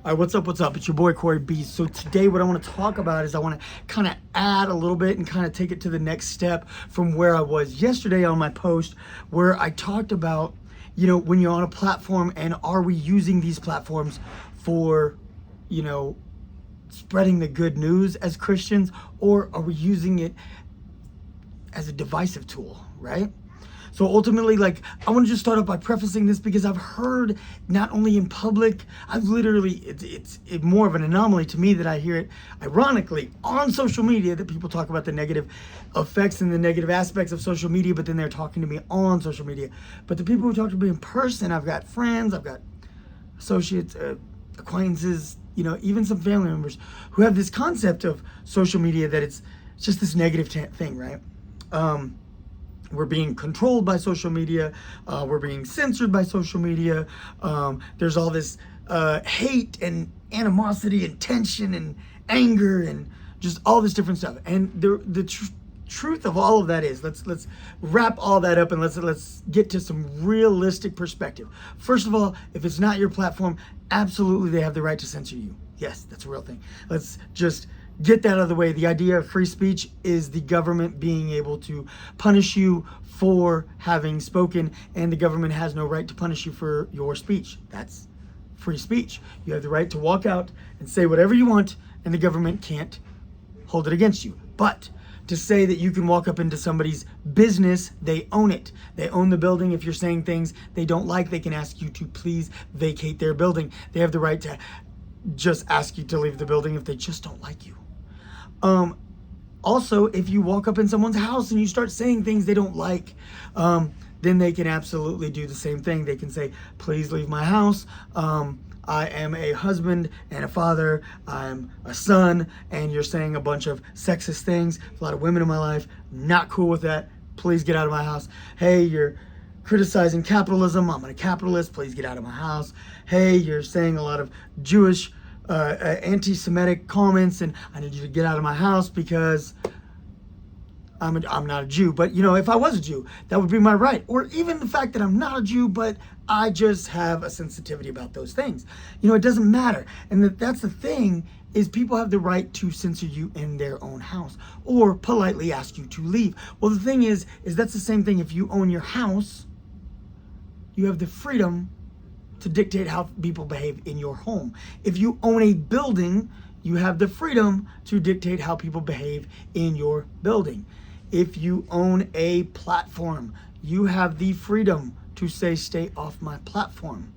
All right, what's up? What's up? It's your boy Corey B. So today what I want to talk about is I want to kind of add a little bit and kind of take it to the next step from where I was yesterday on my post, where I talked about, when you're on a platform, and are we using these platforms for, spreading the good news as Christians, or are we using it as a divisive tool, right? So ultimately, I want to just start off by prefacing this because I've heard, not only in public, I've literally, it's more of an anomaly to me that I hear it, ironically, on social media, that people talk about the negative effects and the negative aspects of social media, but then they're talking to me on social media. But the people who talk to me in person, I've got friends, I've got associates, acquaintances, even some family members who have this concept of social media that it's just this negative thing, right? We're being controlled by social media. We're being censored by social media. There's all this hate and animosity and tension and anger and just all this different stuff. And the truth of all of that is, let's wrap all that up and let's get to some realistic perspective. First of all, if it's not your platform, absolutely they have the right to censor you. Yes, that's a real thing. Let's just get that out of the way. The idea of free speech is the government being able to punish you for having spoken, and the government has no right to punish you for your speech. That's free speech. You have the right to walk out and say whatever you want, and the government can't hold it against you. But to say that you can walk up into somebody's business, they own it. They own the building. If you're saying things they don't like, they can ask you to please vacate their building. They have the right to just ask you to leave the building if they just don't like you. Also, if you walk up in someone's house and you start saying things they don't like, then they can absolutely do the same thing. They can say, please leave my house. I am a husband and a father. I'm a son, and you're saying a bunch of sexist things. A lot of women in my life, not cool with that. Please get out of my house. Hey, you're criticizing capitalism. I'm a capitalist. Please get out of my house. Hey, you're saying a lot of Jewish anti-Semitic comments, and I need you to get out of my house because I'm not a Jew. But if I was a Jew, that would be my right. Or even the fact that I'm not a Jew, but I just have a sensitivity about those things. It doesn't matter. And that's the thing, is people have the right to censor you in their own house or politely ask you to leave. Well, the thing is that's the same thing. If you own your house, you have the freedom to dictate how people behave in your home. If you own a building, you have the freedom to dictate how people behave in your building. If you own a platform, you have the freedom to say, stay off my platform,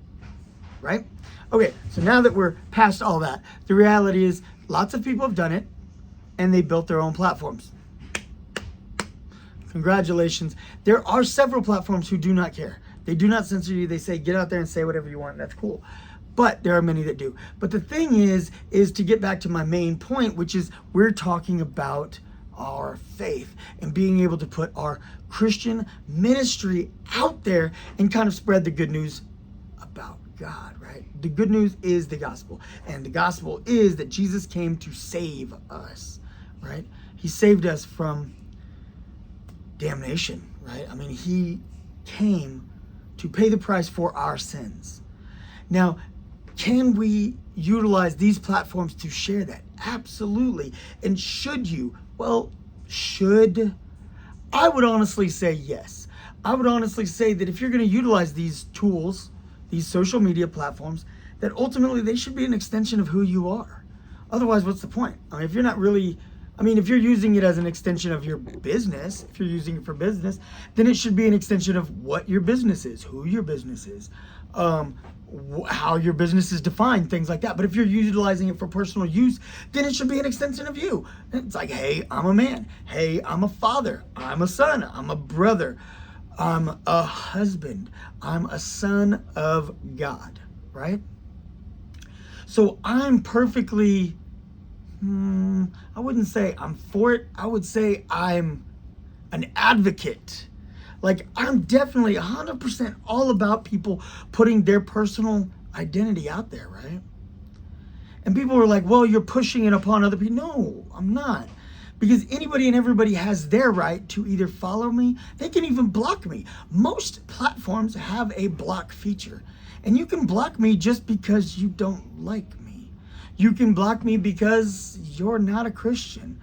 right? Okay, so now that we're past all that, the reality is lots of people have done it and they built their own platforms. Congratulations. There are several platforms who do not care. They do not censor you. They say, get out there and say whatever you want. And that's cool. But there are many that do. But the thing is to get back to my main point, which is we're talking about our faith and being able to put our Christian ministry out there and kind of spread the good news about God, right? The good news is the gospel. And the gospel is that Jesus came to save us, right? He saved us from damnation, right? I mean, he came to pay the price for our sins. Now, can we utilize these platforms to share that? Absolutely. And should you? Well, I would honestly say yes. I would honestly say that if you're going to utilize these tools, these social media platforms, that ultimately they should be an extension of who you are. Otherwise, what's the point? I mean, if you're using it as an extension of your business, if you're using it for business, then it should be an extension of what your business is, who your business is, how your business is defined, things like that. But if you're utilizing it for personal use, then it should be an extension of you. It's like, hey, I'm a man. Hey, I'm a father. I'm a son. I'm a brother. I'm a husband. I'm a son of God, right? So I'm perfectly... I wouldn't say I'm for it. I would say I'm an advocate. I'm definitely 100% all about people putting their personal identity out there, right? And people are like, well, you're pushing it upon other people. No, I'm not. Because anybody and everybody has their right to either follow me. They can even block me. Most platforms have a block feature. And you can block me just because you don't like me. You can block me because you're not a Christian.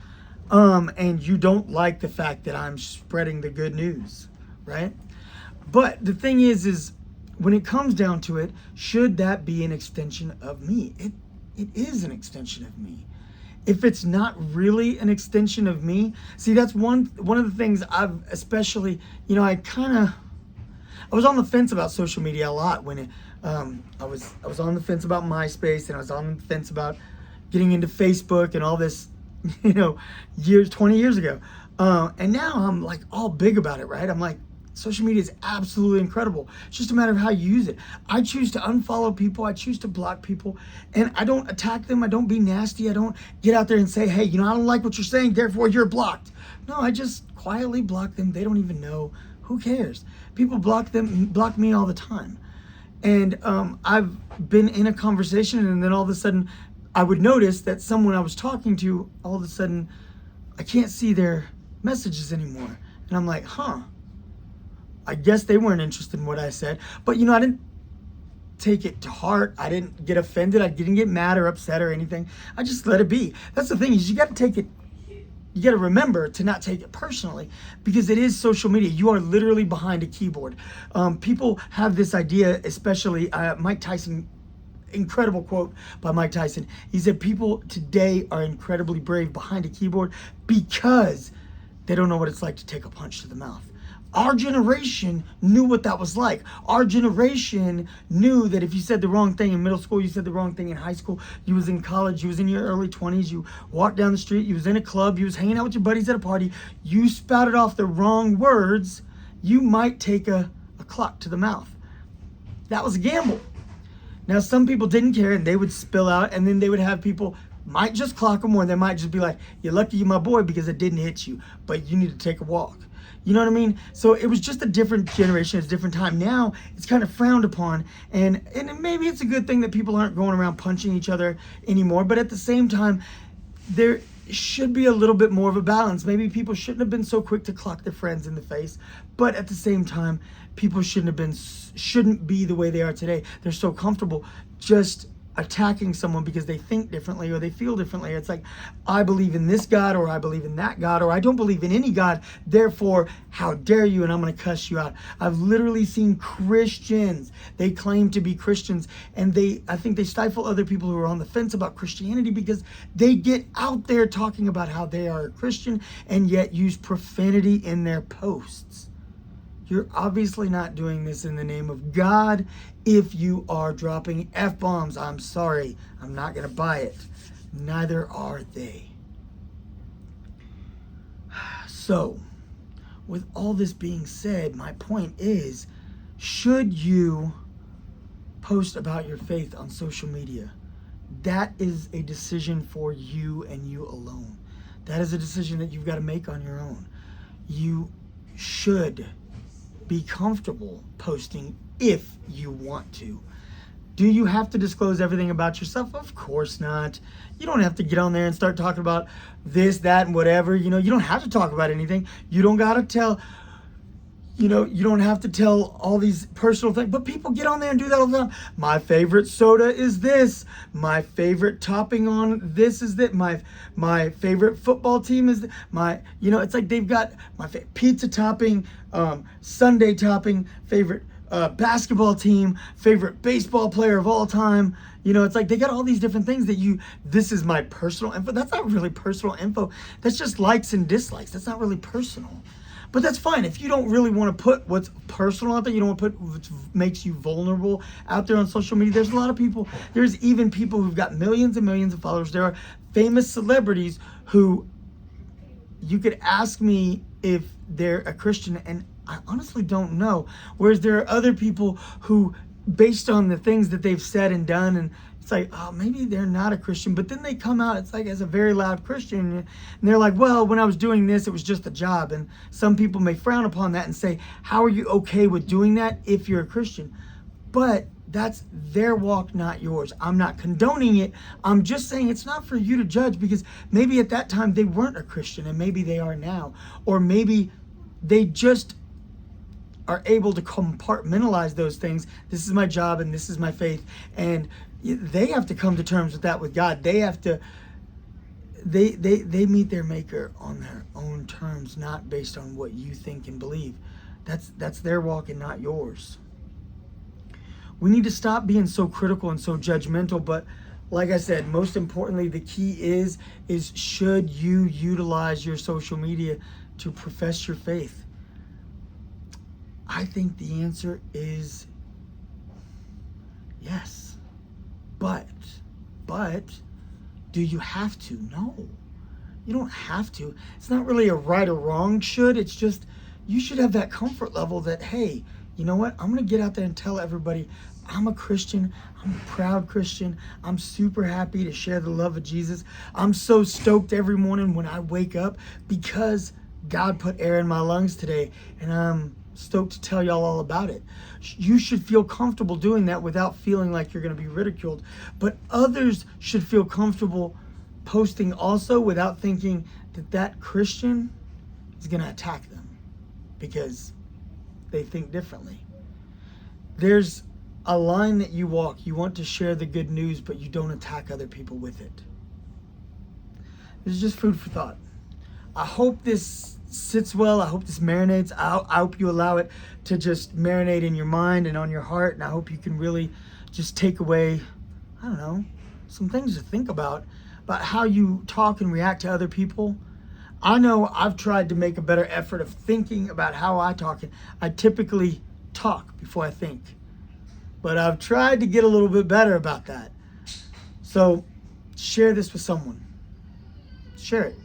And you don't like the fact that I'm spreading the good news, right? But the thing is when it comes down to it, should that be an extension of me? It is an extension of me. If it's not really an extension of me, see, that's one of the things I've especially, I was on the fence about social media a lot when I was on the fence about MySpace, and I was on the fence about getting into Facebook and all this, 20 years ago. And now I'm like all big about it, right? I'm like, social media is absolutely incredible. It's just a matter of how you use it. I choose to unfollow people. I choose to block people, and I don't attack them. I don't be nasty. I don't get out there and say, hey, I don't like what you're saying, therefore you're blocked. No, I just quietly block them. They don't even know. Who cares? People block me all the time. And I've been in a conversation, and then all of a sudden I would notice that someone I was talking to, all of a sudden I can't see their messages anymore. And I'm like, I guess they weren't interested in what I said. But I didn't take it to heart. I didn't get offended. I didn't get mad or upset or anything. I just let it be. That's the thing, is you got to take it. You got to remember to not take it personally, because it is social media. You are literally behind a keyboard. People have this idea, especially Mike Tyson, incredible quote by Mike Tyson. He said, people today are incredibly brave behind a keyboard because they don't know what it's like to take a punch to the mouth. Our generation knew what that was like. Our generation knew that if you said the wrong thing in middle school, you said the wrong thing in high school, you was in college, you was in your early 20s, you walked down the street, you was in a club, you was hanging out with your buddies at a party, you spouted off the wrong words, you might take a clock to the mouth. That was a gamble. Now, some people didn't care, and they would spill out, and then they would have people might just clock them, or they might just be like, you're lucky you're my boy because it didn't hit you, but you need to take a walk. You know what I mean? So it was just a different generation, it's a different time. Now it's kind of frowned upon, and maybe it's a good thing that people aren't going around punching each other anymore, but at the same time, there should be a little bit more of a balance. Maybe people shouldn't have been so quick to clock their friends in the face, but at the same time, people shouldn't be the way they are today. They're so comfortable just attacking someone because they think differently or they feel differently. It's like, I believe in this God, or I believe in that God, or I don't believe in any God, therefore how dare you, and I'm going to cuss you out. I've literally seen Christians, they claim to be Christians, and I think they stifle other people who are on the fence about Christianity because they get out there talking about how they are a Christian and yet use profanity in their posts. You're obviously not doing this in the name of God. If you are dropping F-bombs, I'm sorry. I'm not going to buy it. Neither are they. So, with all this being said, my point is, should you post about your faith on social media? That is a decision for you and you alone. That is a decision that you've got to make on your own. You should be comfortable posting if you want to. Do you have to disclose everything about yourself? Of course not. You don't have to get on there and start talking about this, that, and whatever. You don't have to talk about anything. You don't got to tell, you don't have to tell all these personal things. But people get on there and do that all the time. My favorite soda is this. My favorite topping on this is that. My favorite football team is it's like they've got my pizza topping, Sunday topping, favorite basketball team, favorite baseball player of all time. It's like they got all these different things that this is my personal info. That's not really personal info. That's just likes and dislikes. That's not really personal. But that's fine. If you don't really want to put what's personal out there, you don't want to put what makes you vulnerable out there on social media. There's a lot of people, there's even people who've got millions and millions of followers. There are famous celebrities who you could ask me if they're a Christian, and I honestly don't know. Whereas there are other people who, based on the things that they've said and done, and it's like, oh, maybe they're not a Christian, but then they come out, it's like, as a very loud Christian, and they're like, well, when I was doing this, it was just a job. And some people may frown upon that and say, how are you okay with doing that if you're a Christian? But that's their walk, not yours. I'm not condoning it. I'm just saying it's not for you to judge, because maybe at that time they weren't a Christian, and maybe they are now. Or maybe they just are able to compartmentalize those things. This is my job and this is my faith. And they have to come to terms with that with God. They have to, they meet their maker on their own terms, not based on what you think and believe. That's their walk and not yours. We need to stop being so critical and so judgmental, but like I said, most importantly, the key is should you utilize your social media to profess your faith? I think the answer is yes. But do you have to? No. You don't have to. It's not really a right or wrong should. It's just you should have that comfort level that, hey, you know what? I'm going to get out there and tell everybody I'm a Christian. I'm a proud Christian. I'm super happy to share the love of Jesus. I'm so stoked every morning when I wake up because God put air in my lungs today, and I'm stoked to tell y'all all about it. You should feel comfortable doing that without feeling like you're going to be ridiculed. But others should feel comfortable posting also without thinking that Christian is going to attack them because they think differently. There's a line that you walk. You want to share the good news, but you don't attack other people with it. This is just food for thought. I hope this sits well. I hope this marinates. I hope you allow it to just marinate in your mind and on your heart. And I hope you can really just take away, I don't know, some things to think about how you talk and react to other people. I know I've tried to make a better effort of thinking about how I talk. I typically talk before I think, but I've tried to get a little bit better about that. So share this with someone. Share it.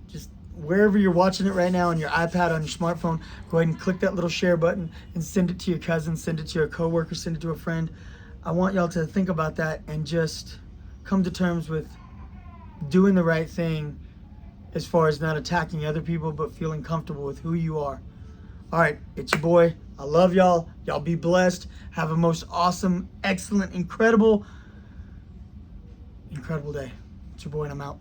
Just wherever you're watching it right now, on your iPad, on your smartphone, go ahead and click that little share button and send it to your cousin, send it to your coworker, send it to a friend. I want y'all to think about that and just come to terms with doing the right thing as far as not attacking other people, but feeling comfortable with who you are. All right, it's your boy. I love y'all. Y'all be blessed. Have a most awesome, excellent, incredible day. It's your boy, and I'm out.